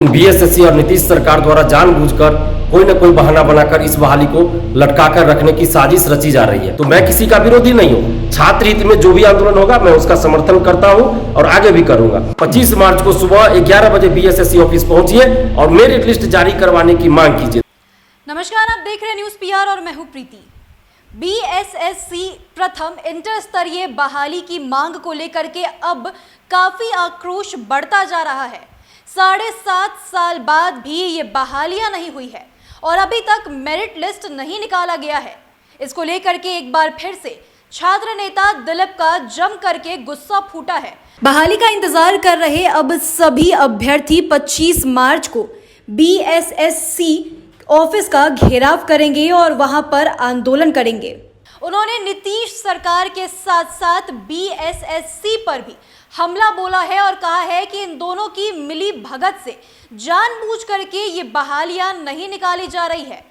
लेकिन बीएसएससी और नीतीश सरकार द्वारा जानबूझकर कोई न कोई बहाना बनाकर इस बहाली को लटकाकर रखने की साजिश रची जा रही है। तो मैं किसी का विरोधी नहीं हूँ, छात्र हित में जो भी आंदोलन होगा मैं उसका समर्थन करता हूँ और आगे भी करूंगा। 25 मार्च को सुबह 11 बजे बीएसएससी ऑफिस पहुंचिए और मेरिट लिस्ट जारी करवाने की मांग कीजिए। नमस्कार, आप देख रहे हैं न्यूज़ पीआर और मैं हूं प्रीति। बीएसएससी प्रथम इंटर स्तरीय बहाली की मांग को लेकर के अब काफी आक्रोश बढ़ता जा रहा है। 7.5 साल बाद भी ये बहालियां नहीं हुई है और अभी तक मेरिट लिस्ट नहीं निकाला गया है। इसको लेकर के एक बार फिर से छात्र नेता दिलीप का जम करके गुस्सा फूटा है। बहाली का इंतजार कर रहे अब सभी अभ्यर्थी 25 मार्च को बीएसएससी ऑफिस का घेराव करेंगे और वहां पर आंदोलन करेंगे। उन्होंने नीतीश सरकार के साथ साथ बीएसएससी पर भी हमला बोला है और कहा है कि इन दोनों की मिली भगत से जानबूझ करके ये बहालियां नहीं निकाली जा रही है।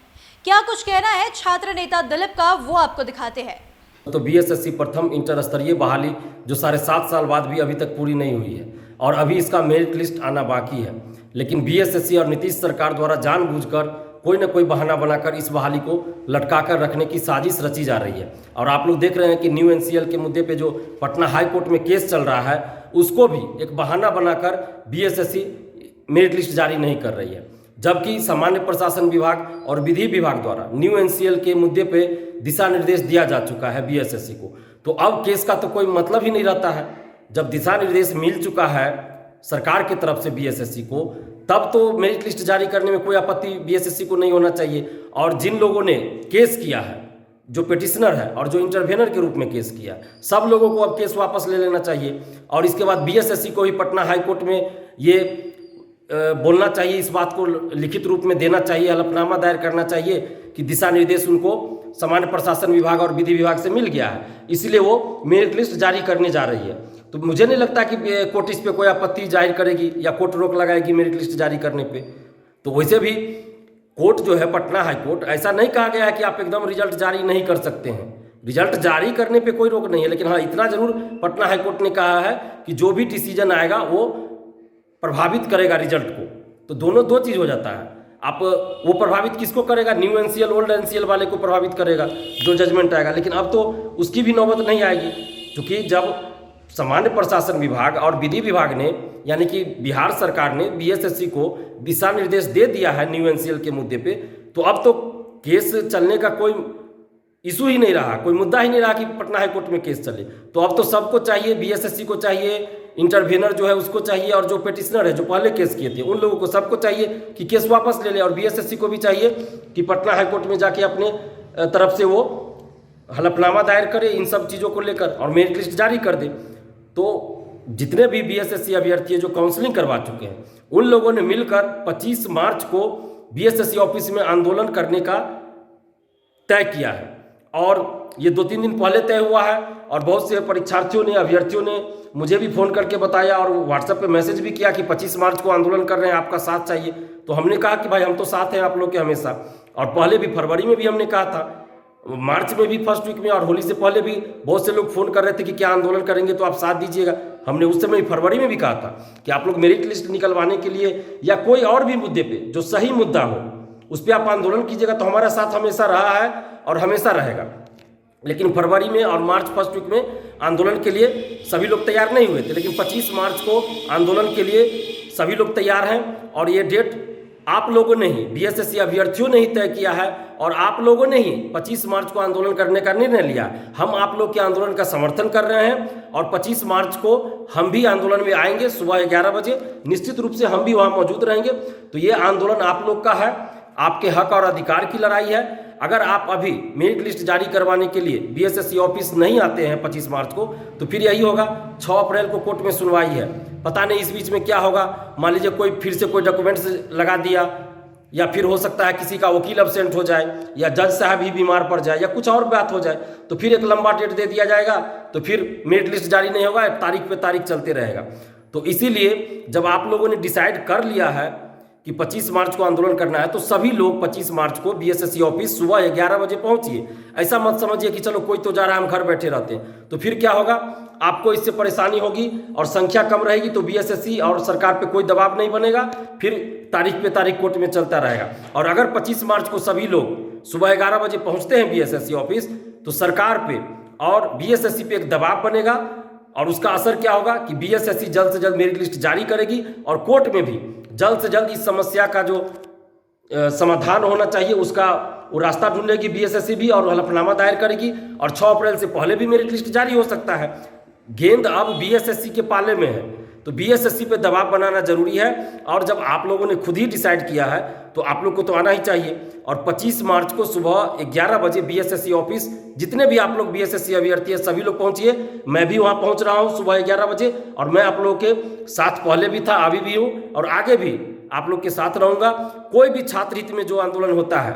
क्या कुछ कहना है छात्र नेता दिलीप का, वो आपको दिखाते हैं। तो बीएसएससी प्रथम इंटर स्तरीय बहाली जो 7.5 साल बाद भी अभी तक पूरी नहीं हुई है और अभी इसका मेरिट लिस्ट आना बाकी है, लेकिन बीएसएससी और नीतीश सरकार द्वारा जानबूझकर कोई न कोई बहाना बनाकर इस बहाली को लटकाकर रखने की साजिश रची जा रही है। और आप लोग देख रहे हैं कि न्यू एनसीएल के मुद्दे पे जो पटना हाई कोर्ट में केस चल रहा है, उसको भी एक बहाना बनाकर बीएसएससी मेरिट लिस्ट जारी नहीं कर रही है, जबकि सामान्य प्रशासन विभाग और विधि विभाग द्वारा न्यू एनसीएल के मुद्दे पे दिशा निर्देश दिया जा चुका है बीएसएससी को। तो अब केस का तो कोई मतलब ही नहीं रहता है। जब दिशा निर्देश मिल चुका है सरकार की तरफ से बीएसएससी को, तब तो मेरिट लिस्ट जारी करने में कोई आपत्ति बीएसएससी को नहीं होना चाहिए। और जिन लोगों ने केस किया है, जो पिटिशनर है और जो इंटरवेनर के रूप में केस किया, सब लोगों को अब केस वापस ले लेना चाहिए। और इसके बाद बीएसएससी को ही पटना हाई कोर्ट में ये बोलना चाहिए, इस बात को लिखित रूप में देना चाहिए, हलफनामा दायर करना चाहिए कि दिशा निर्देश उनको सामान्य प्रशासन विभाग और विधि विभाग से मिल गया है, इसलिए वो मेरिट लिस्ट जारी करने जा रही है। तो मुझे नहीं लगता कि कोर्ट इस पे कोई आपत्ति जाहिर करेगी या कोर्ट रोक लगाएगी मेरिट लिस्ट जारी करने पे। तो वैसे भी कोर्ट जो है पटना हाई कोर्ट, ऐसा नहीं कहा गया है कि आप एकदम रिजल्ट जारी नहीं कर सकते हैं। रिजल्ट जारी करने पे कोई रोक नहीं है, लेकिन हाँ इतना जरूर पटना हाई कोर्ट ने कहा है कि जो भी डिसीजन आएगा वो प्रभावित करेगा रिजल्ट को। तो दोनों दो चीज़ हो जाता है। आप वो प्रभावित किसको करेगा? न्यू एनसीएल ओल्ड एनसीएल वाले को प्रभावित करेगा जो जजमेंट आएगा, लेकिन अब तो उसकी भी नौबत नहीं आएगी, क्योंकि जब सामान्य प्रशासन विभाग और विधि विभाग ने यानी कि बिहार सरकार ने बीएसएससी को दिशा निर्देश दे दिया है न्यू एनसीएल के मुद्दे पे, तो अब तो केस चलने का कोई इशू ही नहीं रहा, कोई मुद्दा ही नहीं रहा कि पटना हाई कोर्ट में केस चले। तो अब तो सबको चाहिए, बीएसएससी को चाहिए, इंटरवेनर जो है उसको चाहिए, और जो पिटिशनर है जो पहले केस किए थे उन लोगों को सबको चाहिए कि केस वापस ले ले, और बीएसएससी को भी चाहिए कि पटना हाई कोर्ट में जाके अपने तरफ से वो हलफनामा दायर करे इन सब चीज़ों को लेकर और मेरिट लिस्ट जारी कर दे। तो जितने भी बीएसएससी अभ्यर्थी जो काउंसलिंग करवा चुके हैं उन लोगों ने मिलकर 25 मार्च को बीएसएससी ऑफिस में आंदोलन करने का तय किया है, और ये 2-3 दिन पहले तय हुआ है। और बहुत से परीक्षार्थियों ने, अभ्यर्थियों ने मुझे भी फ़ोन करके बताया और व्हाट्सएप पे मैसेज भी किया कि 25 मार्च को आंदोलन कर रहे हैं, आपका साथ चाहिए। तो हमने कहा कि भाई हम तो साथ हैं आप लोग के हमेशा, और पहले भी फरवरी में भी हमने कहा था, मार्च में भी फर्स्ट वीक में, और होली से पहले भी बहुत से लोग फ़ोन कर रहे थे कि क्या आंदोलन करेंगे तो आप साथ दीजिएगा। हमने उस समय फरवरी में भी कहा था कि आप लोग मेरिट लिस्ट निकलवाने के लिए या कोई और भी मुद्दे पे जो सही मुद्दा हो उस पर आप आंदोलन कीजिएगा, तो हमारा साथ हमेशा रहा है और हमेशा रहेगा। लेकिन फरवरी में और मार्च फर्स्ट वीक में आंदोलन के लिए सभी लोग तैयार नहीं हुए थे, लेकिन 25 मार्च को आंदोलन के लिए सभी लोग तैयार हैं। और ये डेट आप लोगों ने ही, बीएसएससी अभ्यर्थियों ने ही तय किया है, और आप लोगों ने ही 25 मार्च को आंदोलन करने का निर्णय लिया। हम आप लोग के आंदोलन का समर्थन कर रहे हैं और 25 मार्च को हम भी आंदोलन में आएंगे सुबह 11 बजे, निश्चित रूप से हम भी वहाँ मौजूद रहेंगे। तो ये आंदोलन आप लोग का है, आपके हक और अधिकार की लड़ाई है। अगर आप अभी मेरिट लिस्ट जारी करवाने के लिए बीएसएससी ऑफिस नहीं आते हैं 25 मार्च को, तो फिर यही होगा, 6 अप्रैल को कोर्ट में सुनवाई है। पता नहीं इस बीच में क्या होगा, मान लीजिए कोई फिर से कोई डॉक्यूमेंट्स लगा दिया, या फिर हो सकता है किसी का वकील एब्सेंट हो जाए, या जज साहब ही बीमार पड़ जाए, या कुछ और बात हो जाए, तो फिर एक लंबा डेट दे दिया जाएगा, तो फिर मेरिट लिस्ट जारी नहीं होगा, तारीख पे तारीख चलते रहेगा। तो इसीलिए जब आप लोगों ने डिसाइड कर लिया है कि 25 मार्च को आंदोलन करना है तो सभी लोग 25 मार्च को बीएसएससी ऑफिस सुबह 11 बजे पहुंचिए। ऐसा मत समझिए कि चलो कोई तो जा रहा है हम घर बैठे रहते हैं, तो फिर क्या होगा, आपको इससे परेशानी होगी और संख्या कम रहेगी तो बीएसएससी और सरकार पे कोई दबाव नहीं बनेगा, फिर तारीख पे तारीख कोर्ट में चलता रहेगा। और अगर 25 मार्च को सभी लोग सुबह 11 बजे पहुंचते हैं बीएसएससी ऑफिस तो सरकार पे और बीएसएससी पे एक दबाव बनेगा और उसका असर क्या होगा कि बीएसएससी जल्द से जल्द मेरिट लिस्ट जारी करेगी और कोर्ट में भी जल्द से जल्द इस समस्या का जो समाधान होना चाहिए उसका वो रास्ता ढूंढेगी बीएसएससी भी और हलफनामा दायर करेगी और 6 अप्रैल से पहले भी मेरिट लिस्ट जारी हो सकता है। गेंद अब बीएसएससी के पाले में है तो बीएसएससी पे दबाव बनाना जरूरी है और जब आप लोगों ने खुद ही डिसाइड किया है तो आप लोग को तो आना ही चाहिए। और 25 मार्च को सुबह 11 बजे बीएसएससी ऑफिस जितने भी आप लोग बीएसएससी अभ्यर्थी है सभी लोग पहुंचिए। मैं भी वहां पहुंच रहा हूं सुबह 11 बजे और मैं आप लोगों के साथ पहले भी था, अभी भी हूं और आगे भी आप लोग के साथ रहूंगा। कोई भी छात्र हित में जो आंदोलन होता है,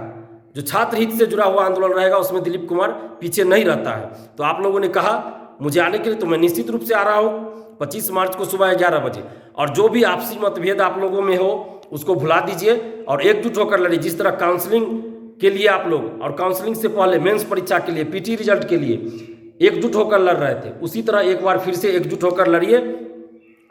जो छात्र हित से जुड़ा हुआ आंदोलन रहेगा उसमें दिलीप कुमार पीछे नहीं रहता है। तो आप लोगों ने कहा मुझे आने के लिए तो मैं निश्चित रूप से आ रहा हूँ 25 मार्च को सुबह 11 बजे। और जो भी आपसी मतभेद आप लोगों में हो उसको भुला दीजिए और एकजुट होकर लड़िए। जिस तरह काउंसलिंग के लिए आप लोग और काउंसलिंग से पहले मेंस परीक्षा के लिए, पीटी रिजल्ट के लिए एकजुट होकर लड़ रहे थे, उसी तरह एक बार फिर से एकजुट होकर लड़िए।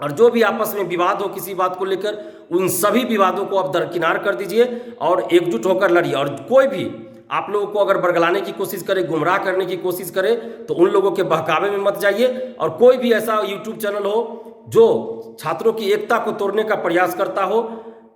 और जो भी आपस में विवाद हो किसी बात को लेकर उन सभी विवादों को आप दरकिनार कर दीजिए और एकजुट होकर लड़िए। और कोई भी आप लोगों को अगर बरगलाने की कोशिश करे, गुमराह करने की कोशिश करे तो उन लोगों के बहकावे में मत जाइए। और कोई भी ऐसा यूट्यूब चैनल हो जो छात्रों की एकता को तोड़ने का प्रयास करता हो,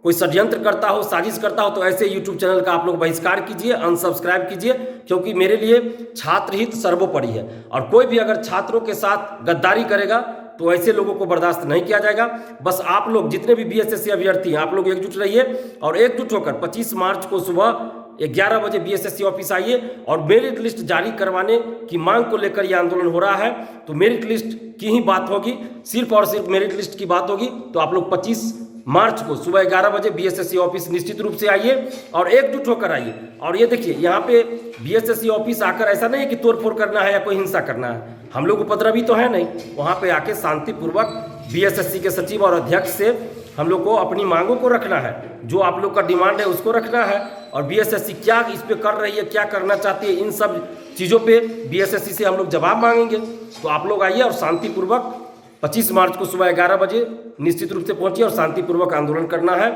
कोई षड्यंत्र करता हो, साजिश करता हो, तो ऐसे यूट्यूब चैनल का आप लोग बहिष्कार कीजिए, अनसब्सक्राइब कीजिए, क्योंकि मेरे लिए छात्र हित सर्वोपरि है। और कोई भी अगर छात्रों के साथ गद्दारी करेगा तो ऐसे लोगों को बर्दाश्त नहीं किया जाएगा। बस आप लोग जितने भी बीएसएससी अभ्यर्थी हैं आप लोग एकजुट रहिए और एकजुट होकर 25 मार्च को सुबह 11 बजे बीएसएससी ऑफिस आइए। और मेरिट लिस्ट जारी करवाने की मांग को लेकर यह आंदोलन हो रहा है तो मेरिट लिस्ट की ही बात होगी, सिर्फ और सिर्फ मेरिट लिस्ट की बात होगी। तो आप लोग 25 मार्च को सुबह 11 बजे बीएसएससी ऑफिस निश्चित रूप से आइए और एकजुट होकर आइए। और ये देखिए यहाँ पे बीएसएससी ऑफिस आकर ऐसा नहीं है कि तोड़फोड़ करना है या कोई हिंसा करना है, हम लोग उपद्रवी तो है नहीं। वहाँ पे आके शांतिपूर्वक बीएसएससी के सचिव और अध्यक्ष से हम लोग को अपनी मांगों को रखना है, जो आप लोग का डिमांड है उसको रखना है। और बीएसएससी क्या इस पे कर रही है, क्या करना चाहती है, इन सब चीज़ों पे बीएसएससी से हम लोग जवाब मांगेंगे। तो आप लोग आइए और शांतिपूर्वक 25 मार्च को सुबह 11 बजे निश्चित रूप से पहुंचिए और शांतिपूर्वक आंदोलन करना है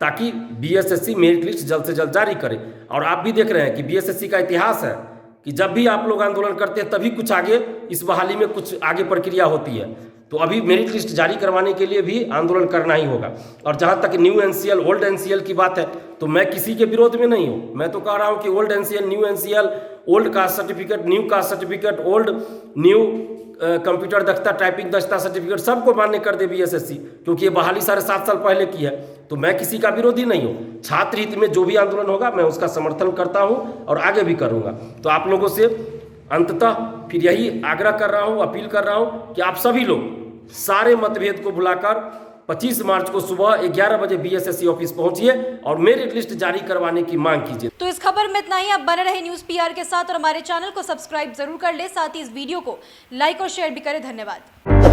ताकि बीएसएससी मेरिट लिस्ट जल्द से जल्द जारी करे। और आप भी देख रहे हैं कि बीएसएससी का इतिहास है कि जब भी आप लोग आंदोलन करते हैं तभी कुछ आगे इस बहाली में कुछ आगे प्रक्रिया होती है। तो अभी मेरिट लिस्ट जारी करवाने के लिए भी आंदोलन करना ही होगा। और जहाँ तक न्यू एनसीएल ओल्ड एनसीएल की बात है तो मैं किसी के विरोध में नहीं हूँ। मैं तो कह रहा हूँ कि old NCL, new NCL, old caste certificate, new caste certificate, old new computer दक्षता, टाइपिंग दक्षता सर्टिफिकेट सबको मान्य कर दे बीएसएससी, क्योंकि ये बहाली 7.5 साल पहले की है। तो मैं किसी का विरोधी नहीं हूँ। छात्र हित में जो भी आंदोलन होगा मैं उसका समर्थन करता हूँ और आगे भी करूँगा। तो आप लोगों से अंततः फिर यही आग्रह कर रहा हूँ, अपील कर रहा हूँ कि आप सभी लोग सारे मतभेद को भुलाकर 25 मार्च को सुबह 11 बजे बीएसएससी ऑफिस पहुंचिए और मेरिट लिस्ट जारी करवाने की मांग कीजिए। तो इस खबर में इतना ही। आप बने रहे न्यूज़ पीआर के साथ और हमारे चैनल को सब्सक्राइब जरूर कर ले, साथ ही इस वीडियो को लाइक और शेयर भी करें। धन्यवाद।